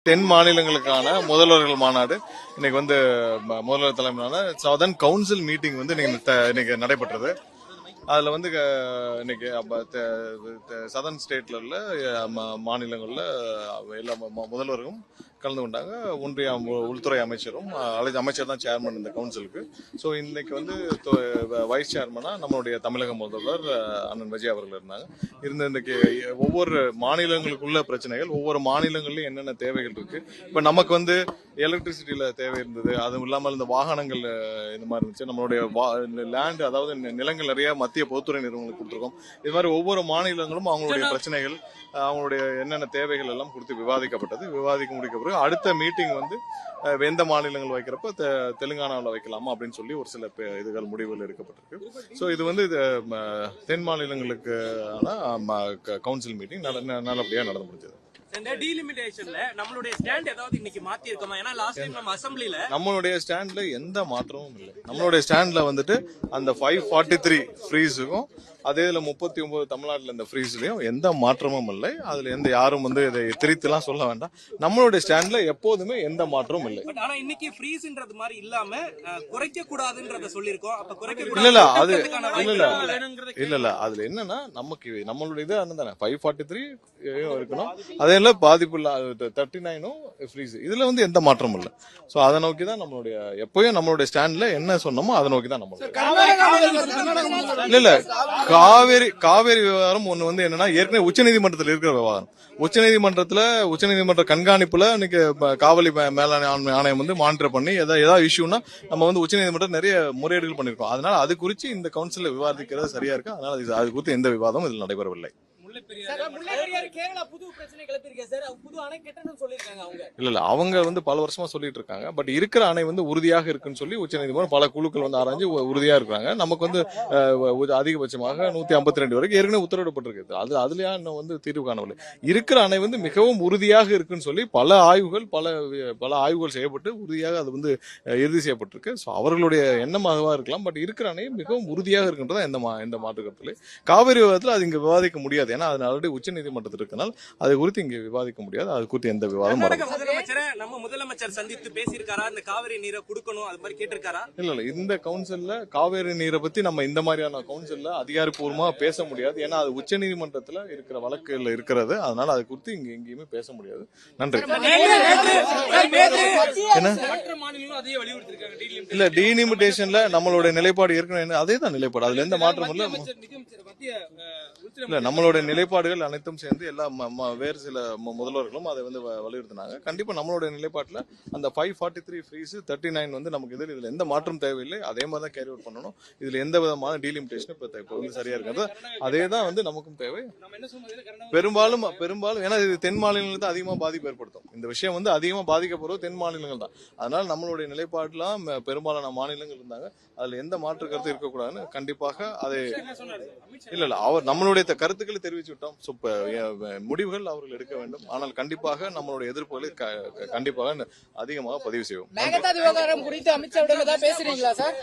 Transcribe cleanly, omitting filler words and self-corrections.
தென் மாநிலங்களுக்கான முதல்வர்கள் மாநாடு இன்னைக்கு வந்து முதல்வர் தலைமையிலான சதர்ன் கவுன்சில் மீட்டிங் வந்து இன்னைக்கு நடைபெற்றது. அதுல வந்து இன்னைக்கு சதர்ன் ஸ்டேட்ல உள்ள மாநிலங்கள்ல எல்லா முதல்வர்களும் கலந்து கொண்டாங்க. ஒன்றிய உள்துறை அமைச்சரும் அமைச்சர் தான் சேர்மன் இந்த கவுன்சிலுக்கு. ஸோ இன்னைக்கு வந்து வைஸ் சேர்மனா நம்மளுடைய தமிழக முதல்வர் அண்ணன் விஜய் அவர்கள் இருந்தாங்க. இன்னைக்கு ஒவ்வொரு மாநிலங்களுக்குள்ள பிரச்சனைகள், ஒவ்வொரு மாநிலங்கள்லயும் என்னென்ன தேவைகள் இருக்கு. இப்ப நமக்கு வந்து எலக்ட்ரிசிட்டியில தேவை இருந்தது, அதுவும் இல்லாமல் இந்த வாகனங்கள் இந்த மாதிரி இருந்துச்சு. நம்மளுடைய லேண்ட், அதாவது நிலங்கள் நிறைய மத்திய பொதுத்துறை நிறுவனங்களுக்கு கொடுத்துருக்கோம். இது மாதிரி ஒவ்வொரு மாநிலங்களும் அவங்களுடைய பிரச்சனைகள், அவங்களுடைய என்னென்ன தேவைகள் எல்லாம் குறித்து விவாதிக்கப்பட்டது. விவாதிக்க முடிக்க பிறகு அடுத்த மீட்டிங் வந்து எந்த மாநிலங்கள் வைக்கிறப்ப தெலுங்கானாவில் வைக்கலாமா அப்படின்னு சொல்லி ஒரு சில இதுகள் முடிவுகள் எடுக்கப்பட்டிருக்கு. ஸோ இது வந்து தென் மாநிலங்களுக்கான கவுன்சில் மீட்டிங் நல்லபடியாக நடந்து முடிஞ்சது. நம்மளுடைய ஸ்டாண்ட்ல எந்த மாற்றமும் இல்லை. நம்மளுடைய ஸ்டாண்ட்ல வந்துட்டு அந்த 543 ஃப்ரீஸுக்கும் அதே 39 தமிழ்நாட்டில் இந்த ஃப்ரீஸ்லயும் எந்த மாற்றமும் இல்லை. அதுல யாரும் வந்து இதை திரித்துலாம் சொல்ல வேண்டாம். நம்மளுடைய ஸ்டாண்ட்ல எப்போதுமே எந்த மாற்றமும் இல்லை. ஆனா இன்னைக்கு ஃப்ரீஸ்ன்றது மாதிரி இல்லாம குறைக்க கூடாதுன்றத சொல்லிருக்கோம். அப்ப குறைக்க இல்ல அது இல்ல அதுல என்னன்னா நமக்கு நம்மளுடைய இது தானே 543 இருக்கணும். அதே பாதிப்பு இல்ல 39 ஃப்ரீஸ். இதுல வந்து எந்த மாற்றமும் இல்லை. சோ அதை நோக்கி தான் நம்மளுடைய எப்பயும் நம்மளுடைய ஸ்டாண்ட்ல என்ன சொன்னோமோ அதை நோக்கி தான் நம்ம இல்ல காவேரி விவகாரம் ஒண்ணு வந்து என்னன்னா ஏற்கனவே உச்சநீதிமன்றத்தில் இருக்கிற விவகாரம். உச்சநீதிமன்ற கண்காணிப்புல இன்னைக்கு காவலி மேலாண் ஆணையம் வந்து மானிட்டர் பண்ணி ஏதாவது இஷ்யூனா நம்ம வந்து உச்சநீதிமன்றம் நிறைய முறையீடுகள் பண்ணிருக்கோம். அதனால அது குறித்து இந்த கவுன்சில் விவாதிக்கிறது சரியா இருக்கு. அதனால அது குறித்து எந்த விவாதமும் இதில் நடைபெறவில்லை. இல்ல அவங்க வந்து பல வருஷமா சொல்லிட்டு இருக்காங்க. பட் இருக்கிற அணை வந்து உறுதியாக இருக்குன்னு சொல்லி உச்சநீதிமன்றம் பல குழுக்கள் வந்து ஆராய்ஞ்சு உறுதியா இருக்காங்க. நமக்கு வந்து அதிகபட்சமாக 152 வரைக்கும் ஏற்கனவே உத்தரவிடப்பட்டிருக்கு. அதுலயா இன்னும் வந்து தீர்வு காணவில்லை. இருக்கிற அணை வந்து மிகவும் உறுதியாக இருக்குன்னு சொல்லி பல ஆய்வுகள் செய்யப்பட்டு உறுதியாக அது வந்து இறுதி செய்யப்பட்டிருக்கு. ஸோ அவர்களுடைய எண்ணமாகவா இருக்கலாம். பட் இருக்கிற அணை மிகவும் உறுதியாக இருக்குன்றதா எந்த மாற்று கருத்துல. காவிரி விவாதத்தில் அது இங்க விவாதிக்க முடியாது. ஏன்னா அது ஆல்ரெடி உச்சநீதிமன்றத்தில் இருக்கனால் அது குறித்து இங்க விவாதிக்க முடியாது. அது குறித்து எந்த விவாதம் நம்ம முதலமைச்சர் சந்தித்து பேசியிருக்காரா? இந்த காவிரி நீரை கொடுக்கணும் அது மாதிரி கேட்டிருக்காரா? இல்ல இந்த கவுன்சில்ல காவிரி நீரை பத்தி நம்ம இந்த மாதிரியான கவுன்சில்ல அதிகாரப்பூர்வமா பேச முடியாது. ஏன்னா அது உச்சநீதிமன்றத்துல இருக்கிற வழக்குல இருக்கிறது. அதனால அது குறித்து இங்க எங்கேயுமே பேச முடியாது. நன்றி. இல்ல டீலிமிட்டேஷன்ல நம்மளுடைய நிலைப்பாடு ஏற்கனவே அதே தான் நிலைப்பாடு. அதுல எந்த மாற்றமும் இல்ல. நம்மளுடைய நிலைப்பாடுகள் அனைத்தும் சேர்ந்து எல்லா வேறு சில முதல்வர்களும் அதை வந்து வலியுறுத்தினாங்க. கண்டிப்பா நம்மளுடைய நிலைப்பாட்டுல அந்த 543 ஃப்ரீஸ் 39 வந்து நமக்கு இதுல எந்த மாற்றம் தேவையில்லை. அதே மாதிரி தான் கேரி அவுட் பண்ணணும். இதுல எந்த விதமான டீலிமிட்டேஷன் இப்ப வந்து சரியா இருக்கிறது. அதே தான் வந்து நமக்கும் தேவை. பெரும்பாலும் ஏன்னா இது தென் மாநிலங்களுக்கு தான் அதிகமா பாதிப்பு ஏற்படுத்தும். இந்த விஷயம் வந்து அதிகமா பாதிக்கப்படுவது தென் மாநிலங்கள் தான். அதனால நம்மளுடைய நிலைப்பாடுலாம் பெரும்பாலான மாநிலங்கள் இருந்தாங்க. அதுல எந்த மாற்று கருத்து இருக்கக்கூடாதுன்னு கண்டிப்பாக அதை இல்ல அவர் நம்மளுடைய கருத்துக்களை தெரிவிச்சு விட்டோம். முடிவுகள் அவர்கள் எடுக்க வேண்டும். ஆனால் கண்டிப்பாக நம்மளுடைய எதிர்ப்புகளை கண்டிப்பாக அதிகமாக பதிவு செய்வோம். விவகாரம் குறித்து அமைச்சருடன் பேசுறீங்களா சார்?